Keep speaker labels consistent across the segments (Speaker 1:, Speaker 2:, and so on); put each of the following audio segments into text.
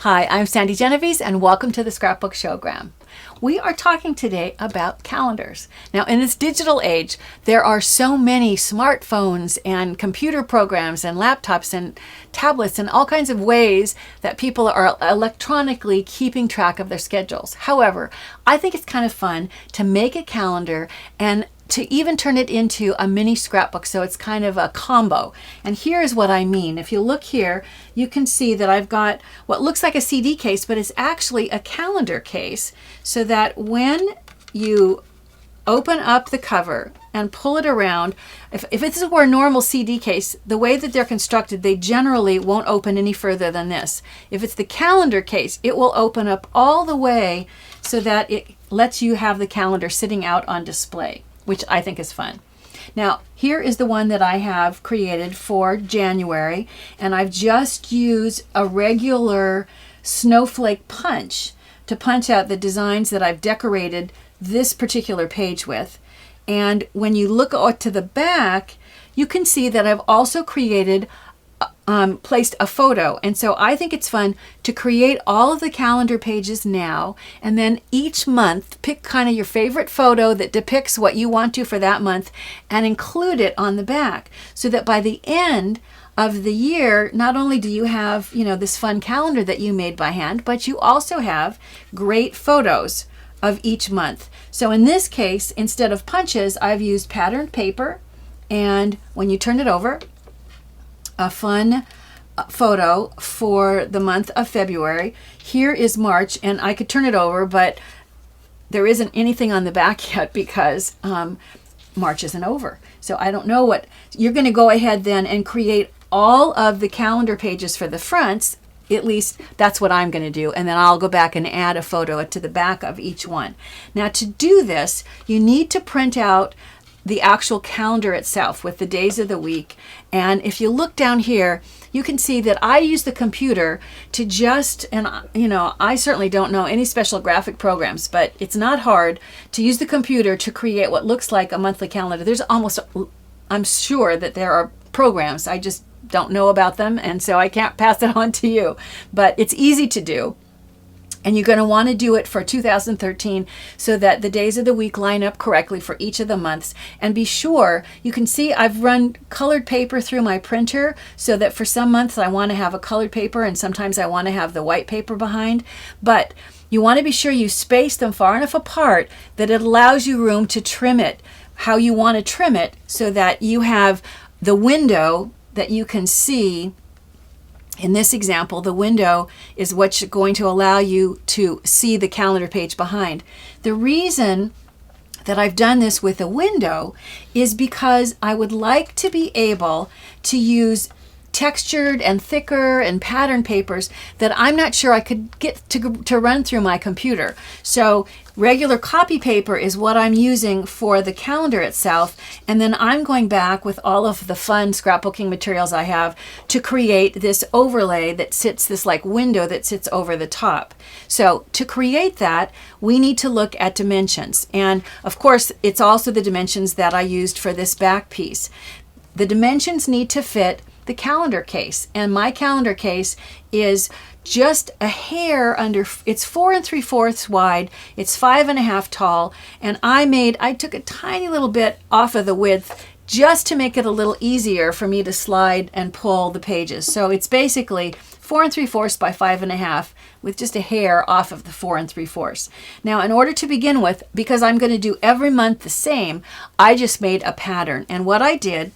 Speaker 1: Hi, I'm Sandi Genovese and welcome to the Scrapbook Showgram. We are talking today about calendars. Now, in this digital age, there are so many smartphones and computer programs and laptops and tablets and all kinds of ways that people are electronically keeping track of their schedules. However, I think it's kind of fun to make a calendar and to even turn it into a mini scrapbook, so it's kind of a combo. And here's what I mean. If you look here, you can see that I've got what looks like a CD case, but it's actually a calendar case, so that when you open up the cover and pull it around, if this were a normal CD case, the way that they're constructed, they generally won't open any further than this. If it's the calendar case, it will open up all the way so that it lets you have the calendar sitting out on display, which I think is fun. Now, here is the one that I have created for January, and I've just used a regular snowflake punch to punch out the designs that I've decorated this particular page with. And when you look to the back, you can see that I've also created placed a photo. And so I think it's fun to create all of the calendar pages now, and then each month pick kind of your favorite photo that depicts what you want to for that month and include it on the back, so that by the end of the year, not only do you have, this fun calendar that you made by hand, but you also have great photos of each month. So in this case, instead of punches, I've used patterned paper, and when you turn it over, a fun photo for the month of February. Here is March, and I could turn it over, but there isn't anything on the back yet because March isn't over. So I don't know what you're going to go ahead then and create all of the calendar pages for the fronts. At least that's what I'm going to do, and then I'll go back and add a photo to the back of each one. Now, to do this, you need to print out the actual calendar itself with the days of the week. And if you look down here, you can see that I use the computer to I certainly don't know any special graphic programs, but it's not hard to use the computer to create what looks like a monthly calendar. I'm sure that there are programs, I just don't know about them, and so I can't pass it on to you. But it's easy to do. And you're going to want to do it for 2013 so that the days of the week line up correctly for each of the months. And be sure, you can see I've run colored paper through my printer so that for some months I want to have a colored paper and sometimes I want to have the white paper behind. But you want to be sure you space them far enough apart that it allows you room to trim it how you want to trim it, so that you have the window that you can see. In this example, the window is what's going to allow you to see the calendar page behind. The reason that I've done this with a window is because I would like to be able to use textured and thicker and pattern papers that I'm not sure I could get to run through my computer. So regular copy paper is what I'm using for the calendar itself, and then I'm going back with all of the fun scrapbooking materials I have to create this overlay that sits, this like window that sits over the top. So to create that, we need to look at dimensions, and of course it's also the dimensions that I used for this back piece. The dimensions need to fit the calendar case, and my calendar case is just a hair under, it's 4 3/4 wide, it's 5.5 tall, and I took a tiny little bit off of the width just to make it a little easier for me to slide and pull the pages. So it's basically 4 3/4 by 5.5 with just a hair off of the 4 3/4. Now, in order to begin with, because I'm going to do every month the same, I just made a pattern, and what I did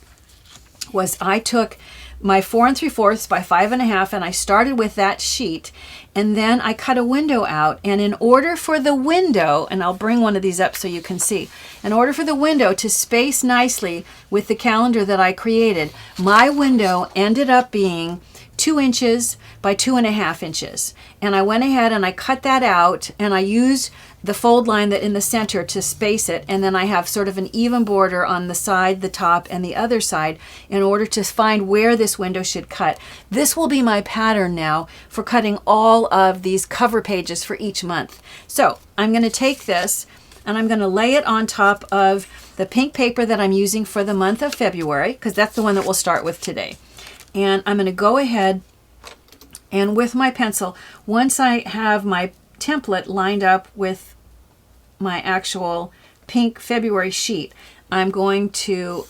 Speaker 1: was I took my 4 3/4 by 5.5 and I started with that sheet, and then I cut a window out. And in order for the window, and I'll bring one of these up so you can see, in order for the window to space nicely with the calendar that I created, my window ended up being 2 inches by 2.5 inches. And I went ahead and I cut that out, and I used the fold line that in the center to space it, and then I have sort of an even border on the side, the top, and the other side in order to find where this window should cut. This will be my pattern now for cutting all of these cover pages for each month. So I'm going to take this and I'm going to lay it on top of the pink paper that I'm using for the month of February, because that's the one that we'll start with today. And I'm going to go ahead And with my pencil, once I have my template lined up with my actual pink February sheet, I'm going to,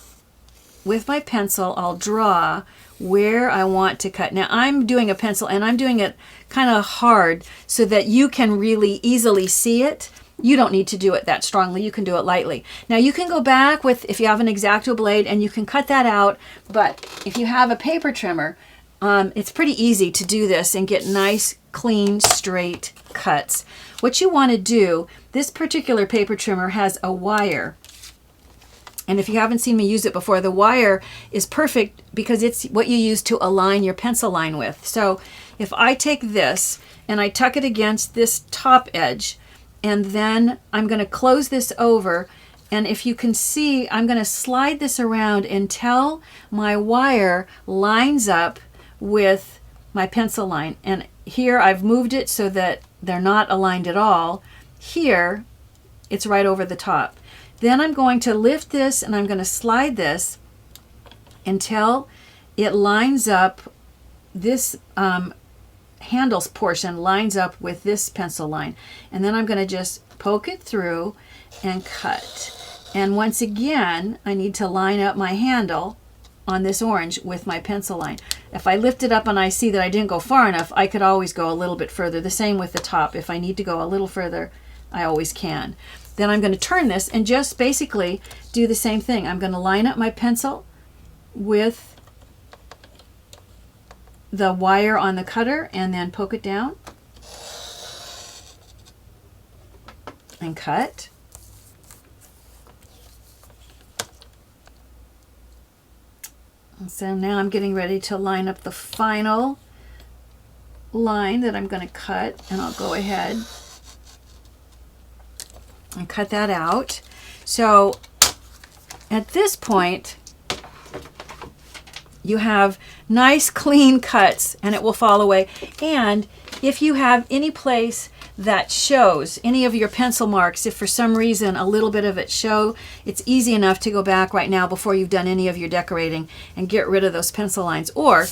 Speaker 1: with my pencil, I'll draw where I want to cut. Now I'm doing a pencil and I'm doing it kind of hard so that you can really easily see it. You don't need to do it that strongly. You can do it lightly. Now you can go back with, if you have an X-Acto blade, and you can cut that out. But if you have a paper trimmer, it's pretty easy to do this and get nice, clean, straight cuts. What you want to do, this particular paper trimmer has a wire. And if you haven't seen me use it before, the wire is perfect because it's what you use to align your pencil line with. So if I take this and I tuck it against this top edge, and then I'm going to close this over, and if you can see, I'm going to slide this around until my wire lines up with my pencil line. And here I've moved it so that they're not aligned at all. Here, it's right over the top. Then I'm going to lift this and I'm going to slide this until it lines up, this handles portion lines up with this pencil line. And then I'm going to just poke it through and cut. And once again, I need to line up my handle on this orange with my pencil line. If I lift it up and I see that I didn't go far enough, I could always go a little bit further. The same with the top. If I need to go a little further, I always can. Then I'm going to turn this and just basically do the same thing. I'm going to line up my pencil with the wire on the cutter and then poke it down and cut. And so now I'm getting ready to line up the final line that I'm going to cut, and I'll go ahead and cut that out. So at this point, you have nice clean cuts and it will fall away. And if you have any place that shows any of your pencil marks, if for some reason a little bit of it show, it's easy enough to go back right now before you've done any of your decorating and get rid of those pencil lines. Or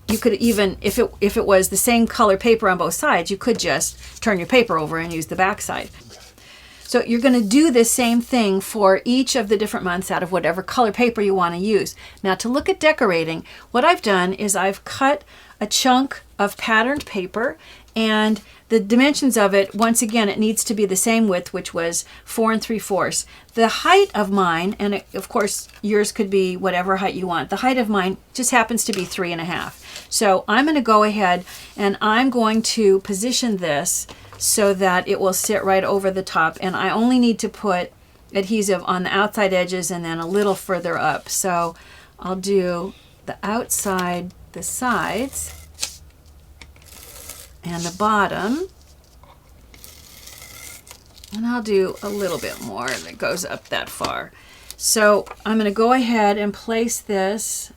Speaker 1: you could even, if it was the same color paper on both sides, you could just turn your paper over and use the back side. So you're going to do the same thing for each of the different months out of whatever color paper you want to use. Now to look at decorating, what I've done is I've cut a chunk of patterned paper, and the dimensions of it, once again, it needs to be the same width, which was 4 3/4. The height of mine, and of course yours could be whatever height you want, the height of mine just happens to be 3.5. So I'm going to go ahead and I'm going to position this so that it will sit right over the top, and I only need to put adhesive on the outside edges and then a little further up. So I'll do the outside, the sides, and the bottom, and I'll do a little bit more that goes up that far. So I'm going to go ahead and place this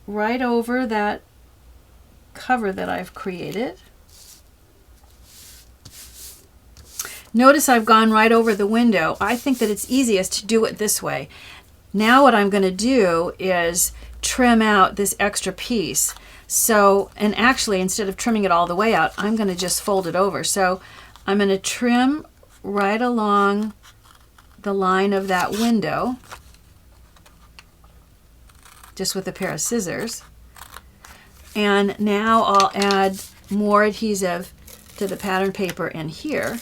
Speaker 1: right over that cover that I've created. Notice I've gone right over the window. I think that it's easiest to do it this way. Now what I'm going to do is trim out this extra piece. So, and actually instead of trimming it all the way out, I'm going to just fold it over. So I'm going to trim right along the line of that window, just with a pair of scissors. And now I'll add more adhesive to the pattern paper in here.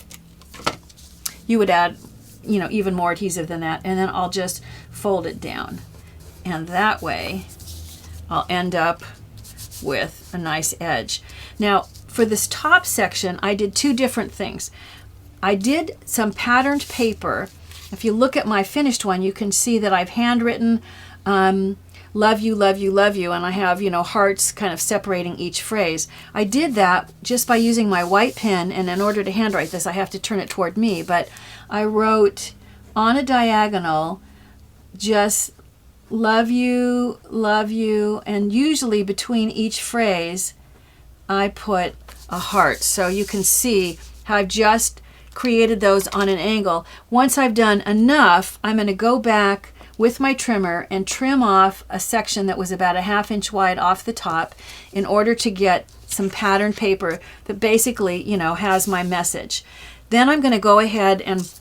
Speaker 1: You would add, even more adhesive than that, and then I'll just fold it down. And that way I'll end up with a nice edge. Now, for this top section, I did two different things. I did some patterned paper. If you look at my finished one, you can see that I've handwritten love you, love you, love you, and I have, hearts kind of separating each phrase. I did that just by using my white pen, and in order to handwrite this, I have to turn it toward me, but I wrote on a diagonal just love you, and usually between each phrase, I put a heart. So you can see how I've just created those on an angle. Once I've done enough, I'm going to go back with my trimmer and trim off a section that was about a 1/2 inch wide off the top in order to get some pattern paper that basically, you know, has my message. Then I'm going to go ahead and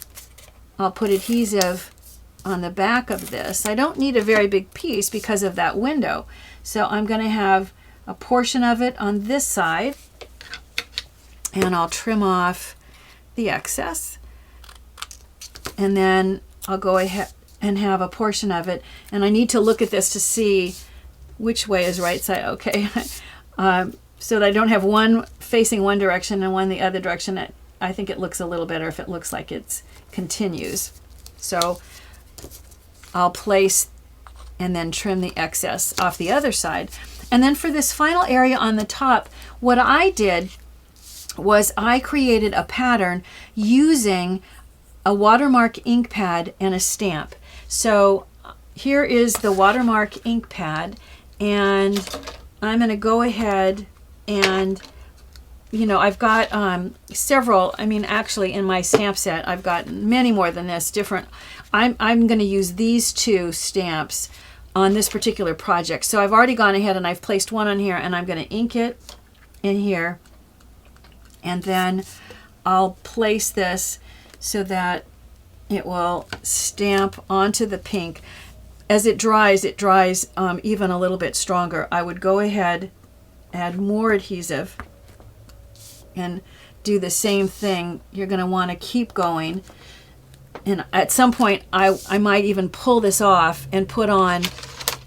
Speaker 1: I'll put adhesive on the back of this. I don't need a very big piece because of that window. So I'm going to have a portion of it on this side, and I'll trim off the excess. And then I'll go ahead and have a portion of it. And I need to look at this to see which way is right side. Okay. So that I don't have one facing one direction and one the other direction. I think it looks a little better if it looks like it continues. So I'll place and then trim the excess off the other side. And then for this final area on the top, what I did was I created a pattern using a watermark ink pad and a stamp. So here is the watermark ink pad, and I'm going to go ahead and, you know, I've got several, I mean, actually in my stamp set, I've got many more than this, different. I'm going to use these two stamps on this particular project. So I've already gone ahead and I've placed one on here, and I'm going to ink it in here. And then I'll place this so that it will stamp onto the pink. As it dries even a little bit stronger. I would go ahead, add more adhesive, and do the same thing. You're going to want to keep going. And at some point, I might even pull this off and put on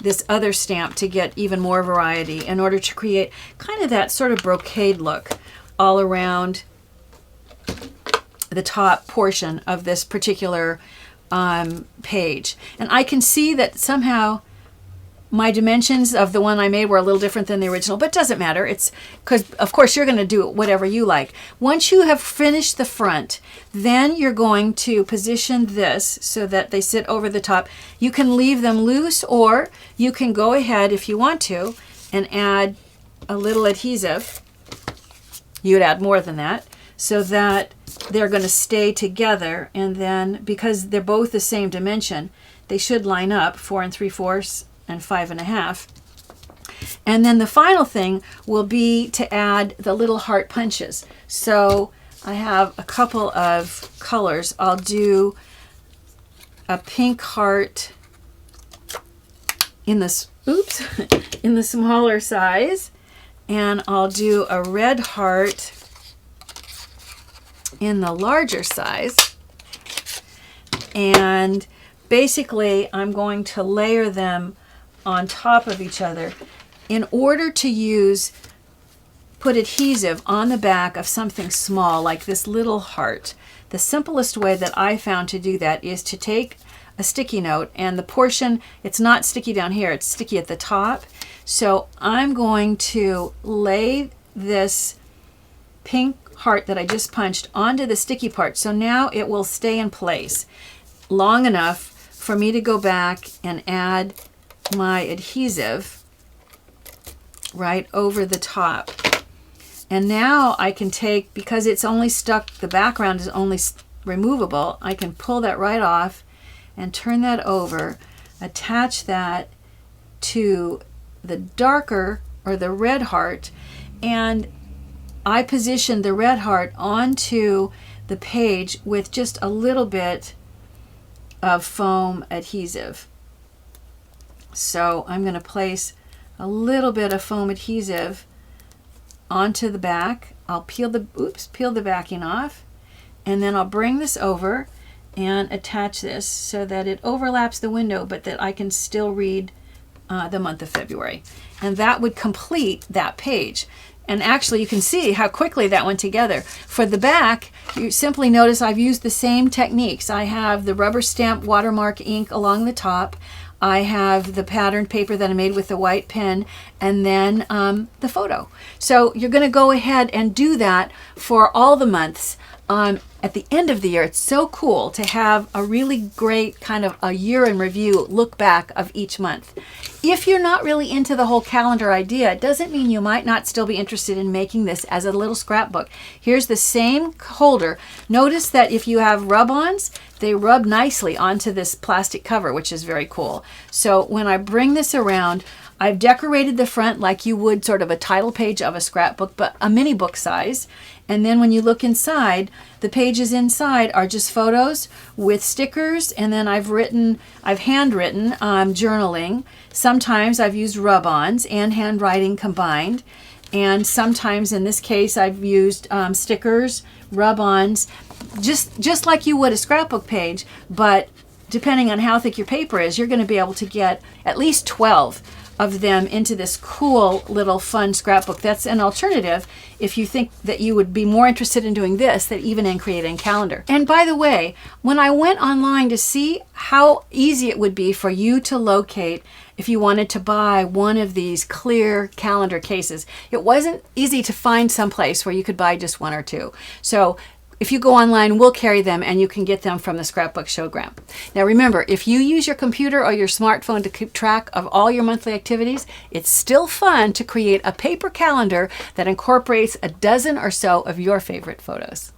Speaker 1: this other stamp to get even more variety in order to create kind of that sort of brocade look all around the top portion of this particular page. And I can see that somehow my dimensions of the one I made were a little different than the original, but it doesn't matter. It's because, of course, you're going to do whatever you like. Once you have finished the front, then you're going to position this so that they sit over the top. You can leave them loose, or you can go ahead, if you want to, and add a little adhesive. You'd add more than that, so that they're going to stay together. And then, because they're both the same dimension, they should line up 4 3/4 and 5 1/2. And then the final thing will be to add the little heart punches. So I have a couple of colors. I'll do a pink heart in this, in the smaller size, and I'll do a red heart in the larger size. And basically I'm going to layer them on top of each other. In order to put adhesive on the back of something small like this little heart, the simplest way that I found to do that is to take a sticky note, and the portion, it's not sticky down here, it's sticky at the top. So I'm going to lay this pink heart that I just punched onto the sticky part. So now it will stay in place long enough for me to go back and add my adhesive right over the top. And now I can take, because it's only stuck, the background is only removable, I can pull that right off and turn that over, attach that to the darker, or the red heart, and I positioned the red heart onto the page with just a little bit of foam adhesive. So I'm going to place a little bit of foam adhesive onto the back. I'll peel the backing off, and then I'll bring this over and attach this so that it overlaps the window, but that I can still read the month of February. And that would complete that page. And actually you can see how quickly that went together. For the back, you simply notice I've used the same techniques. I have the rubber stamp watermark ink along the top. I have the patterned paper that I made with the white pen, and then the photo. So you're going to go ahead and do that for all the months. At the end of the year, it's so cool to have a really great kind of a year in review look back of each month. If you're not really into the whole calendar idea, it doesn't mean you might not still be interested in making this as a little scrapbook. Here's the same holder. Notice that if you have rub-ons, they rub nicely onto this plastic cover, which is very cool. So when I bring this around, I've decorated the front like you would sort of a title page of a scrapbook, but a mini book size. And then when you look inside, the pages inside are just photos with stickers. And then I've handwritten journaling. Sometimes I've used rub-ons and handwriting combined. And sometimes in this case, I've used stickers, rub-ons, just like you would a scrapbook page. But depending on how thick your paper is, you're going to be able to get at least 12 of them into this cool little fun scrapbook. That's an alternative if you think that you would be more interested in doing this than even in creating a calendar. And by the way, when I went online to see how easy it would be for you to locate if you wanted to buy one of these clear calendar cases, it wasn't easy to find someplace where you could buy just one or two. So if you go online, we'll carry them and you can get them from the Scrapbook Showgram. Now remember, if you use your computer or your smartphone to keep track of all your monthly activities, it's still fun to create a paper calendar that incorporates a dozen or so of your favorite photos.